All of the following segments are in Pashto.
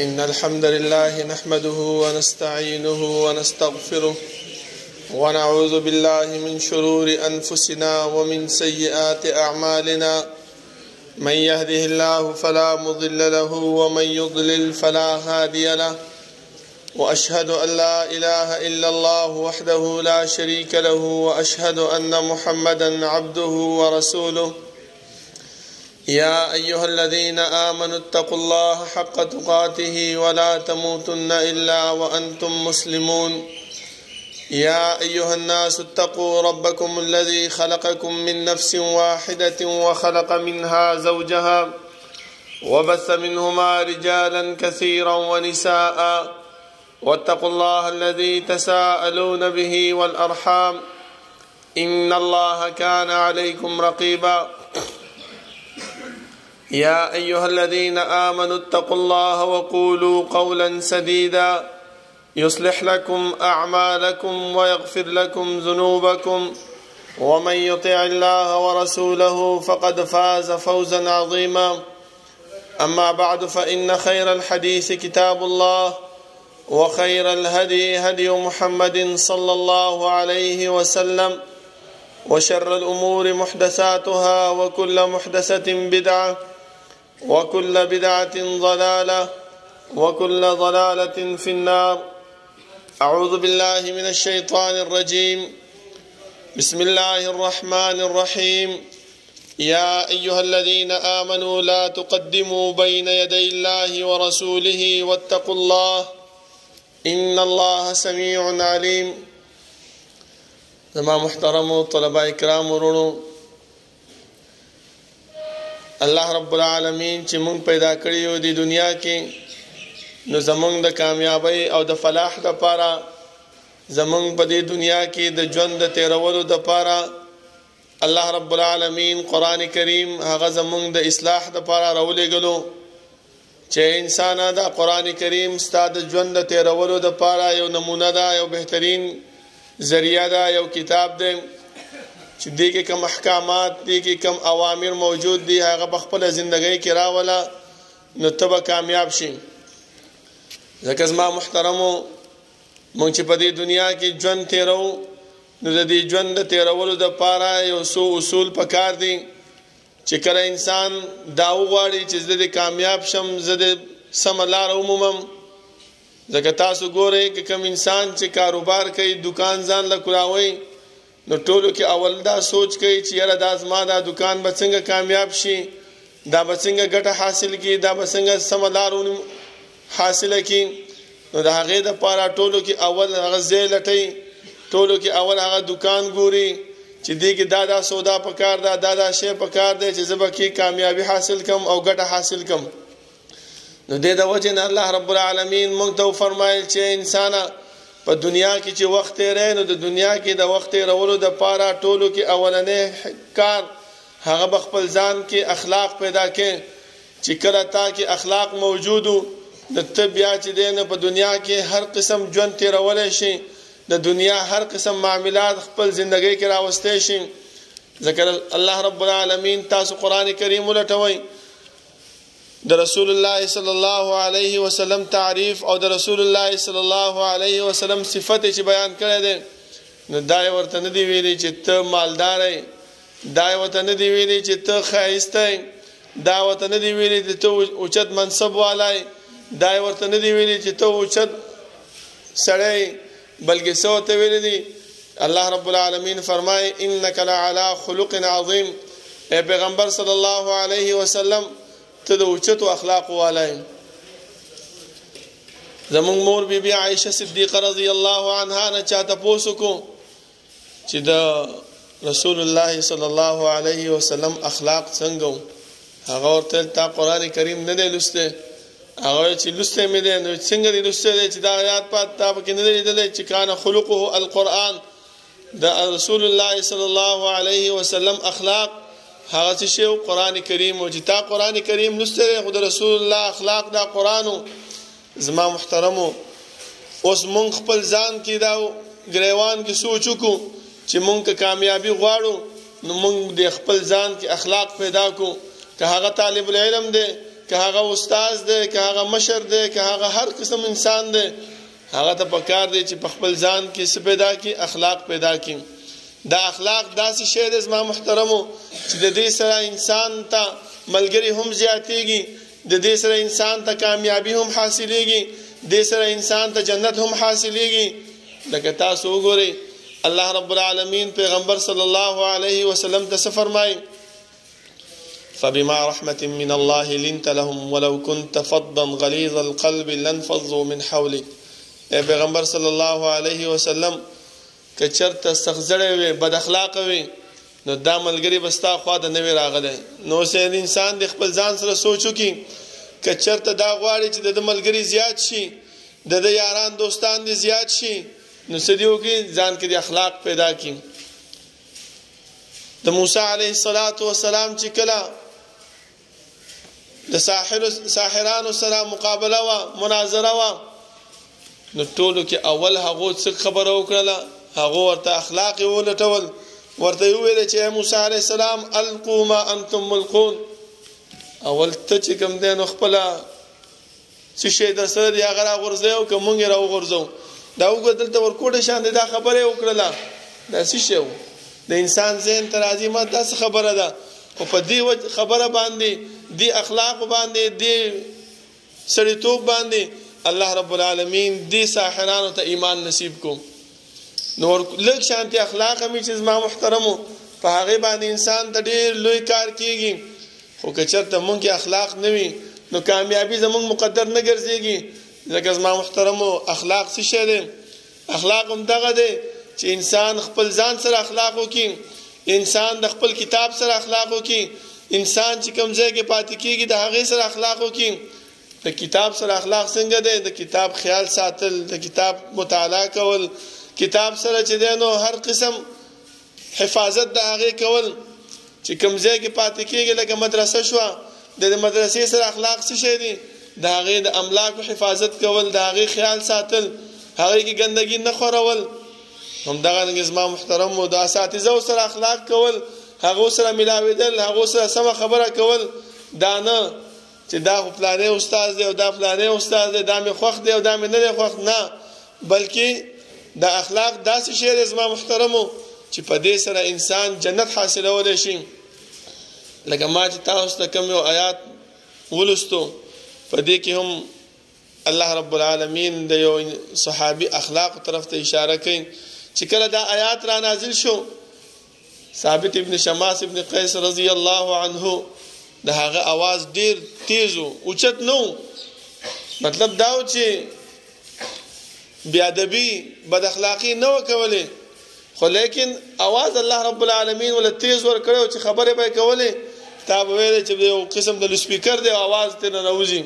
إن الحمد لله نحمده ونستعينه ونستغفره ونعوذ بالله من شرور أنفسنا ومن سيئات أعمالنا من يهده الله فلا مضل له ومن يضلل فلا هادي له وأشهد أن لا إله إلا الله وحده لا شريك له وأشهد أن محمدا عبده ورسوله يا أيها الذين آمنوا اتقوا الله حق تقاته ولا تموتن إلا وأنتم مسلمون يا أيها الناس اتقوا ربكم الذي خلقكم من نفس واحدة وخلق منها زوجها وبث منهما رجالا كثيرا ونساء واتقوا الله الذي تساءلون به والأرحام إن الله كان عليكم رقيبا يا أيها الذين آمنوا اتقوا الله وقولوا قولا سديدا يصلح لكم أعمالكم ويغفر لكم ذنوبكم ومن يطع الله ورسوله فقد فاز فوزا عظيما أما بعد فإن خير الحديث كتاب الله وخير الهدي هدي محمد صلى الله عليه وسلم وشر الأمور محدثاتها وكل محدثة بدعة وكل بدعة ضلالة وكل ضلالة في النار أعوذ بالله من الشيطان الرجيم بسم الله الرحمن الرحيم يا أيها الذين آمنوا لا تقدموا بين يدي الله ورسوله واتقوا الله إن الله سميع عليم زما محترم طلباء کرام ورونو الله رب العالمین چې مونږ پیدا کړیو د دنیا کې نو زمونږ د کامیابی او د فلاح لپاره زمونږ په دې دنیا کې د ژوند د تیرولو لپاره الله رب العالمین قرآن کریم هغه زمونږ د اصلاح لپاره راولېږلو چې انسان دا قرآن کریم ستاسو د ژوند د تیرولو لپاره یو نمونه ده یو بهترین ذریعہ ده یو کتاب ده چې دې کې کوم احکامات دې کې کوم اوامر موجود دي هغه په خپل ژوندۍ کې راولا نو ته به کامیاب شې ځکه زما محترمو مونږ چې په دې دنیا کې ژوند تیرو نو د دې ژوند د تیرولو لپاره یو څو اصول پکار دي چې کله انسان دا وغواړي چې زه د کامیاب شم زه د سمه لاره ومومم ځکه تاسو ګورئ که کوم انسان چې کاروبار کوي دکان ځان له کراوي نو ټولو کې اول دا سوچ کوي چې یاره دا زما دا دکان به څنګه کامیاب شي دا به څنګه ګټه حاصل کړي دا به څنګه سمه لاره حاصله کړي نو د هغې دپاره ټولو کې اول هغه ځای لټوي ټولو کې اول هغه دکان ګوري چې دې کې دا سودا پکار ده دا شی پکار دی چې زه به کې کامیابي حاصل کم او ګټه حاصل کم نو دې د وجې نه الله رب العالمین موږ ته وفرمایل چې انسانه په دنیا کې چې وخت تیری نو د دنیا کې د وخت تیرولو دپاره ټولو کې اولنی کار هغه به خپل ځان کې اخلاق پیدا کړي چې کله تا کې اخلاق موجود د ته بیا چې دی نه په دنیا کې هر قسم ژوند تیرولی شي د دنیا هر قسم معاملات خپل زندګۍ کې راوستی شي ځکه الله رب العالمین تاسو قرآن کریم ولټوئ د رسول الله صلی الله علیه وسلم تعریف او د رسول الله صلی الله علیه وسلم صفت چې بیان کړی دی نو دا ورته نه دی ویلي چې ته مالدار یې دا ورته نه دی ویلي چې ته ښایسته یې دا ورته نه دی ویلي چې ته اوچت منصب والا یې دا ورته نه دی ویلي چې ته اوچت سړی یې بلکې څه ورته ویلي دي الله رب العالمین فرمایي انک لعلی خلق عظیم ای پیغمبر صلی الله علیه وسلم ته د اوچتو اخلاقو والا یې زمونږ مور بی بی عایشه صدیقه رضی الله عنها نه چا تپوس وکړو چې د رسول الله صلی الله علیه وسلم اخلاق څنګه و هغه ورته تا قرآن کریم نه دی لوستی هغه چې لوستی مې دی نو څنګه دی لوستی دی چې دا آیات پات تا پکې نه دی لیدلی چې کان خلقه القرآن د رسول الله صلی الله علیه وسلم اخلاق هغه څه شی قرآن کریم او چې تا قرآن کریم لوستی دی خو د رسول الله اخلاق دا قرآن زما محترمو اوس مونږ خپل ځان کې دا ګریوان کې سوچ وکړو چې مونږ کامیابی غواړو نو مونږ د خپل ځان کې اخلاق پیدا کو که هغه طالب العلم دی که هغه استاد دی، که هغه مشر دی، که هغه هر قسم انسان دی، هغه ته پکار دی چې په خپل ځان کې څه پیدا کړي؟ اخلاق پیدا کړي. دا اخلاق داسې شی دی زما محترمو چې د دې سره انسان ته ملګري هم زیاتېږي، د دې سره انسان ته کامیابی هم حاصلېږي، د سره انسان ته جنت هم حاصلېږي. لکه تاسو وګورئ الله رب العالمین پیغمبر صلی الله علیه وسلم ته څه فرمایي؟ فبما رحمة من الله لنت لهم ولو كنت فظا غليظ القلب لانفضوا من حولك. اے پیغمبر صلی الله علیه وسلم که چرته سخزړی وي، بد اخلاقه وي، نو دا ملګری به ستا خوا ته نه وي راغلی. نو اوس انسان د خپل ځان سره سوچ وکړي که چرته دا غواړي چې د ملګري زیات شي، د یاران دوستان دې زیات شي، نو څه دې وکړي؟ ځان کې د اخلاق پیدا کړي. د موسی علیه السلام چې کله د ساحرانو سره مقابله وه، مناظره وه، نو ټولو کې اول هغو څه خبره وکړله؟ هغو ورته اخلاق یې ولټول، ورته یې وویل چې موسی علیه السلام القوا ما انتم ملقون. اول ته چې کوم دی نو خپله څه شی در سره دی هغه راغورځوئ او که مونږ یې راوغورځوو. دا وګوره دلته ورکوټه شان دی دا خبره یې وکړله. دا څه شی و؟ د انسان ذهن ته راځي ما دا څه خبره ده، خو په دې خبره باندې، دې اخلاقو باندې، دې سړیتوب باندې الله رب العالمین دې ساحرانو ته ایمان نصیب کو. نو لږ شانتي اخلاق هم چې زما محترمو په هغې باندې انسان ته ډېر لوی کار کېږي. خو که چېرته مونږ کې اخلاق نه وي نو کامیابي زمونږ مقدر نه ګرځېږي. ځکه زما محترمو اخلاق څه شی دی؟ اخلاق هم دغه دی چې انسان خپل ځان سره اخلاق وکړي، انسان د خپل کتاب سره اخلاق وکړي، انسان چې کوم ځای کې پاتې کېږي د هغې سره اخلاق وکړي. د کتاب سره اخلاق څنګه دی؟ د کتاب خیال ساتل، د کتاب مطالعه کول، کتاب سره چې دی نو هر قسم حفاظت د هغې کول. چې کوم ځای کې پاتې کېږي لکه مدرسه شوه، د مدرسې سره اخلاق څه شی دی؟ د هغې د املاکو حفاظت کول، د هغې خیال ساتل، هغې کې ګندګي نه خورول. همدغه زما محترمو د اساتذو سره اخلاق کول، هغو سره ملاوېدل، هغو سره سمه خبره کول. دا نه چې دا خو فلانی استاد دی او دا فلانی استاد دی، دا مې خوښ دی او دا مې نه دی خوښ، نه، بلکې د اخلاق داسې شی دی زما محترمو چې په دې سره انسان جنت حاصلولی شي. لکه ما چې تاسو ته کوم یو آیات ولستو، په دې کې هم الله رب العالمین د یو صحابي اخلاق طرف ته اشاره کوي. چې کله دا آیات را نازل شو، ثابت ابن شماس ابن قیس رضی الله عنه د هغه आवाज ډیر تیز او اوچت نو، مطلب دا و چې بیادبی بد اخلاقی نه وکولې، خو لیکن आवाज الله رب العالمین ول تیز ور کړو چې خبره به کولې. تا به ویل چې یو قسم د سپیکر دی आवाज ته نه راوځي.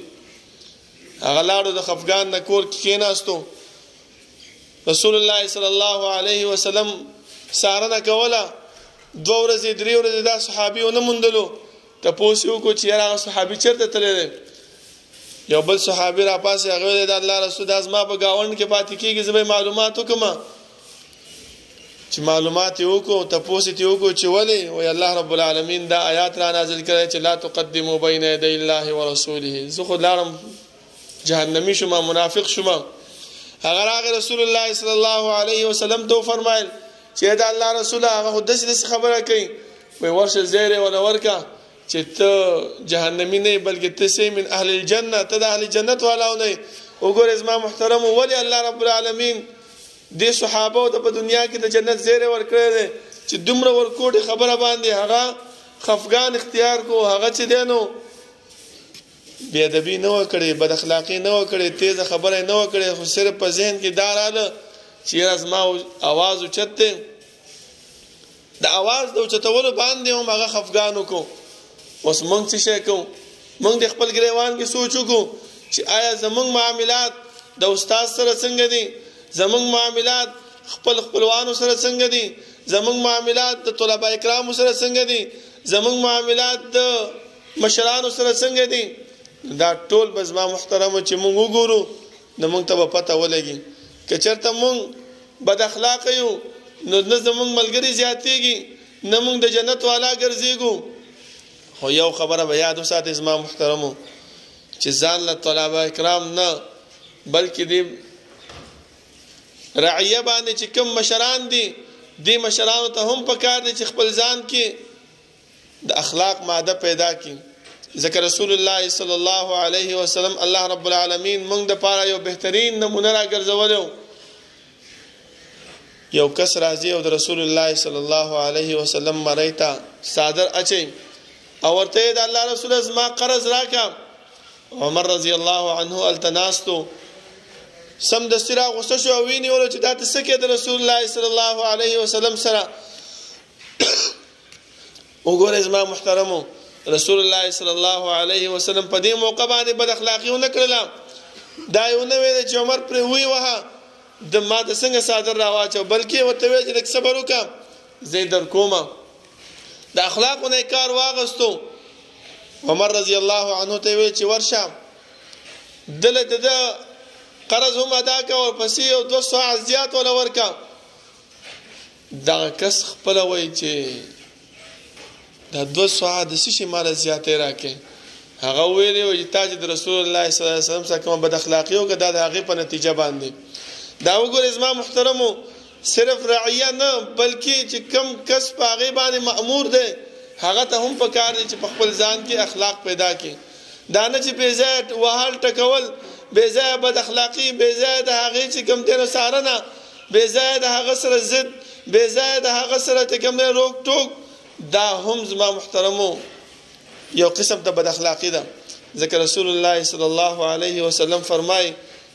هغه لاړو د خفګان نه کور کې کېناستو. رسول الله صلی الله علیه وسلم سارنه کوله. 2 ورځې 3 ورځې دا صحابي ونه موندلو. تپوس یې وکړو چې هغه صحابي چېرته تللی دی؟ یو بل صحابي راپاسې هغه ویل د الله رسول دا زما په ګاونډ کې پاتې کېږي، زه به یې معلومات وکړم. چې معلومات یې وکړو، تپوس یې وکړو چې ولې؟ وایي الله رب العالمین دا آیات را نازل کړی چې لا تقدموا بین یدی الله ورسوله. زه خو لاړم جهنمی شوم، منافق شوم. هغه راغی رسول الله صلی الله علیه وسلم ته فرمایل چې دا الله رسول هغه خو داسې خبره کوي، وایي ورشه زیری ولا ورکه چې ته جهنمی نه بلکې ته سې من اهل الجنه، ته د اهل جنت والاو نه. وګوره زما محترمو ولې الله رب العالمین دې صحابه ته په دنیا کې د جنت زیری ورکړی دی چې دومره ورکوټې خبره باندې هغه خفګان اختیار کو. هغه چې دی نو بیادبي نه وکړې، بد اخلاقي نه وکړې، تیزه خبره نه وکړې، خو صرف په ذهن کې دا راغله چې یاره زما आवाज اوچت دی. د आवाज د اوچتولو باندې هم هغه خفګان وکړو. اوس مونږ څه شی کوو؟ مونږ د خپل ګریوان کې سوچ وکړو چې آیا زمونږ معاملات د استاد سره څنګه دي، زمونږ معاملات خپل خپلوانو سره څنګه دي، زمونږ معاملات د طلبه کرامو سره څنګه دي، زمونږ معاملات د مشرانو سره څنګه دي. دا ټول به زما محترمو چې مونږ وګورو نو مونږ ته به پته ولګي. که چېرته مونږ بد اخلاقه یو نو نه زمونږ ملګري زیاتېږي، نه مونږ د جنت والا ګرځېږو. خو یو خبره به یاد وساتئ زما محترمو چې ځان له طلبه کرام نه بلکې دې رعیه باندې چې کوم مشران دي دې مشرانو ته هم پکار دي چې خپل ځان کې د اخلاق ماده پیدا کړي. ځکه رسول الله صلی الله علیه وسلم الله رب العالمین موږ د پاره یو بهترین نمونه راګرځولی. یو کس راځي او د رسول الله صلی الله علیه وسلم مرۍ ته صادر اچي او ورته د الله رسول زما قرض راکا. عمر رضی الله عنه التناستو سم دستی را غصه شو او ویني چې دا ته څه کې د رسول الله صلی الله علیه وسلم سره. وګوره زما محترمو رسول الله صلی الله علیه وسلم په دې موقع باندې بد اخلاقی ونه کړله. دا یو نه ویل چې عمر پر وی وها د ما د څنګه صادر راواچو بلکې ورته ویل چې صبر وکم زه در کومه. د اخلاقونه کار واغستو. عمر رضی الله عنه ته ویل چې ورشه دله د قرض هم ادا کا او پسې او 200 زیات ولا ورکا. دا کس خپل وای چې دا 200 د شي مال زیاتې راکې. هغه ویلي و چې تاج د رسول الله صلی الله علیه وسلم څخه کوم بد اخلاقی او دا د هغه په نتیجه باندې. دا وګورئ زما محترمو صرف رعیه نه بلکې چې کم کس په هغه باندې مأمور دی هغه ته هم پکار دي چې په خپل ځان کې اخلاق پیدا کړي. دا نه چې بې ځایه وهل ټکول بې ځایه بد اخلاقی بې ځایه د هغې چې کوم دی نو څارنه بې ځایه د هغه سره ضد بې ځایه د هغه سره چې کوم دی روک ټوک دا هم زما محترمو یو قسم ته بد اخلاقی ده. ځکه رسول الله صلی الله علیه وسلم فرمای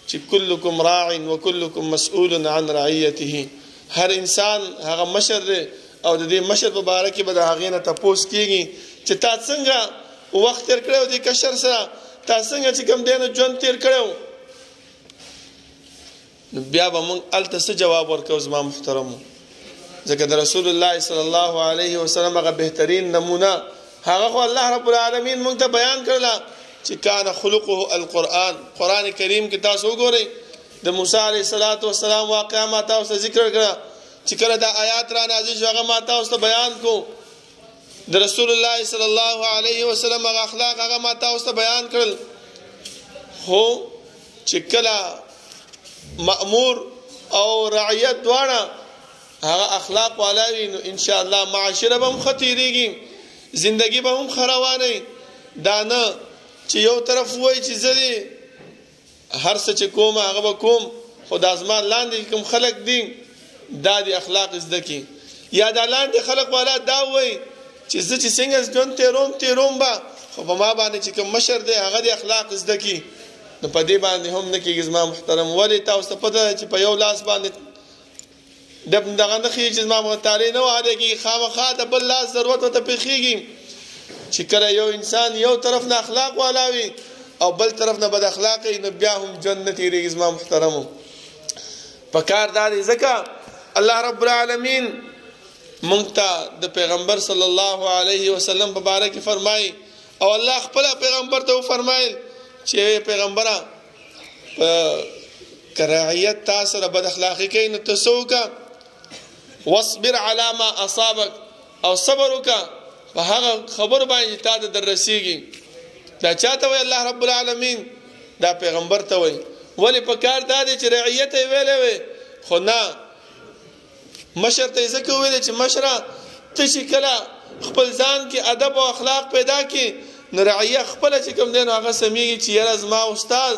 چې کلکم راع وکلکم مسئول عن رعیته. هر انسان هغه مشر دی او د دې مشر په باره کې به د هغې نه تپوس کېږي چې تا څنګه وخت تیر کړی و دې کشر سره تا څنګه چې کوم دی نو ژوند تیر کړی و. نو بیا به موږ هلته څه جواب ورکوو زما محترمو. ځکه د رسول الله صلی الله علیه وسلم هغه بهترین نمونه هغه خو الله رب العالمین موږ ته بیان کړله چې کان خلقه القرآن. قرآن کریم کې تاسو وګورئ د موسی علیه السلام واقعه ما تاسو ذکر کړه چې کله دا آیات را نازل شو هغه ما تاسو بیان کو. د رسول الله صلی الله علیه وسلم هغه اخلاق هغه ما تاسو بیان کړل. هو چې کله مأمور او رعیت دواړه هغه اخلاق والاوي نو ان شاء الله معاشره به هم ختیریږي زندگی به هم خروانه. دا نه چې یو طرف وای چې زه هر څه چې کوم هغه به کوم خو د ازمان لاندې کوم خلق دي دا د اخلاق زده کی. یا د لاندې خلق والا دا وای چې زه چې څنګه ژوند تیروم به خو په ما باندې چې کوم مشر دی هغه د اخلاق زده کی. نو په دې باندې هم نه کېږي زما محترم. ولې تاسو ته پته چې په یو لاس باندې دغه نه خېږي چې زما مطالعه نه وهلېږي خامخا د بل لاس ضرورت ورته پېښېږي. چې کله یو انسان یو طرف نه اخلاق والا وي او بل طرف نه بد اخلاق وي نو بیا هم ژوند نه تېرېږي زما محترمو. پکار دا دی ځکه الله رب العالمین موږ ته د پیغمبر صلی الله علیه وسلم په باره کې فرمایي او الله خپله پیغمبر ته وفرمایل چې پیغمبره که رعیت تا سره بد اخلاقي کوي نو ته څه وکړه واصبر علی ما اصابک او صبر وکړه په هغه خبرو باندې چې تا ته در رسېږي. دا چا ته وایي الله رب العالمین دا پیغمبر ته وایي. ولې پکار دا دی چې رعیت یې ویلی وی خو نه مشر ته یې ځکه وویلی چې مشره ته چې کله خپل ځان کې ادب او اخلاق پیدا کړي نو رعیه خپله چې کوم دی نو هغه سمیږي چې یاره زما استاد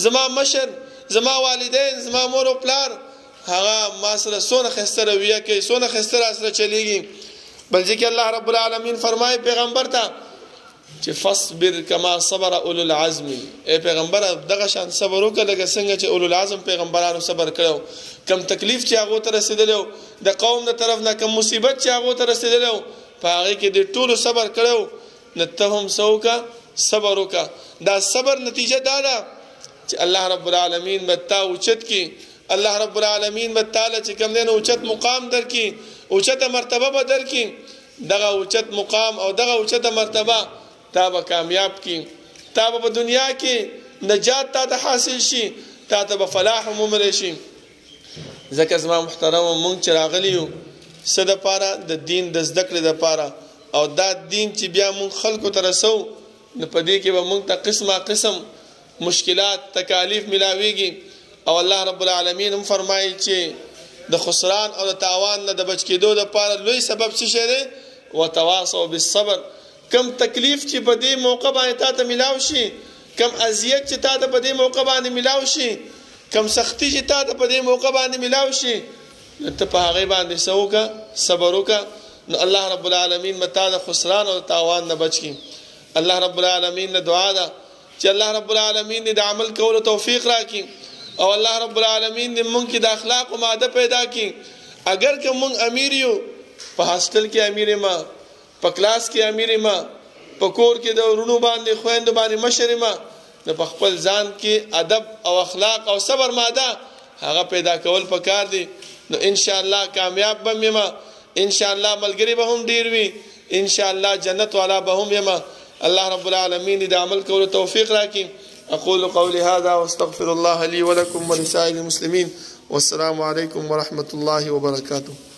زما مشر زما والدین زما مور او پلار هغه ما سره څونه ښایسته رویه کوي څونه ښایسته را سره چلیږي. بل ځکه الله رب العالمین فرمایي پیغمبر ته چې فاصبر کما صبر اولو العزم. ای پیغمبره دغه شان صبر وکړه لکه څنګه چې اولو العزم پیغمبرانو صبر کړو. کم تکلیف چې هغو ته رسېدلی د قوم د طرف نه کم مصیبت چې هغو ته رسېدلی په هغې کې د ټولو صبر کړو نو ته هم څه وکړه صبر وکړه. دا صبر نتیجه دا ده چې الله رب العالمین به تا اوچت کړي. الله رب العالمین به تعالی چې کوم دی نو اوچت مقام درکړي اوچته مرتبه به درکړي. دغه اوچت مقام او دغه اوچته مرتبه تا به کامیاب کړي. تا به په دنیا کې نجات تا ته حاصل شي تا ته به فلاح وموملی شي. ځکه زما محترمو موږ چې راغلي یو څه دپاره د دین د زده کړې دپاره او دا دین چې بیا موږ خلکو ته رسو نو په دې کې به موږ ته قسمه قسم مشکلات تکالیف ملاويږي او الله رب العالمین هم فرمایي چې د خسران او د تاوان نه د بچ کېدو لپاره لوی سبب څه شی دی وتواصوا بالصبر کم تکلیف چې په دې موقع باندې تا ته ملاو شي کم اذیت چې تا ته په دې موقع باندې ملاو شي کم سختی چې تا ته په دې موقع باندې ملاو شي ته په هغه باندې سوکا صبر وکا نو الله رب العالمین متا د خسران او تاوان نه بچ کی الله رب العالمین نه دعا ده چې الله رب العالمین دې د عمل کولو توفیق راکړي او الله رب العالمین دې مونږ کې د اخلاق او ماده پیدا کړي اگر که مونږ امیر یو په هاستل کې امیر ما په کلاس کې امیر ما په کور کې د ورونو باندې خويند باندې مشر ما نو په خپل ځان کې ادب او اخلاق او صبر ماده هغه پیدا کول پکار دي نو ان شاء الله کامیاب بم ما ان شاء الله ملګری به هم ډیر وي ان شاء الله جنت والا به هم یم الله رب العالمین دې عمل کولو توفیق راکړي اقول قولي هذا واستغفر الله لي ولكم ولسائر المسلمين والسلام عليكم ورحمة الله وبركاته.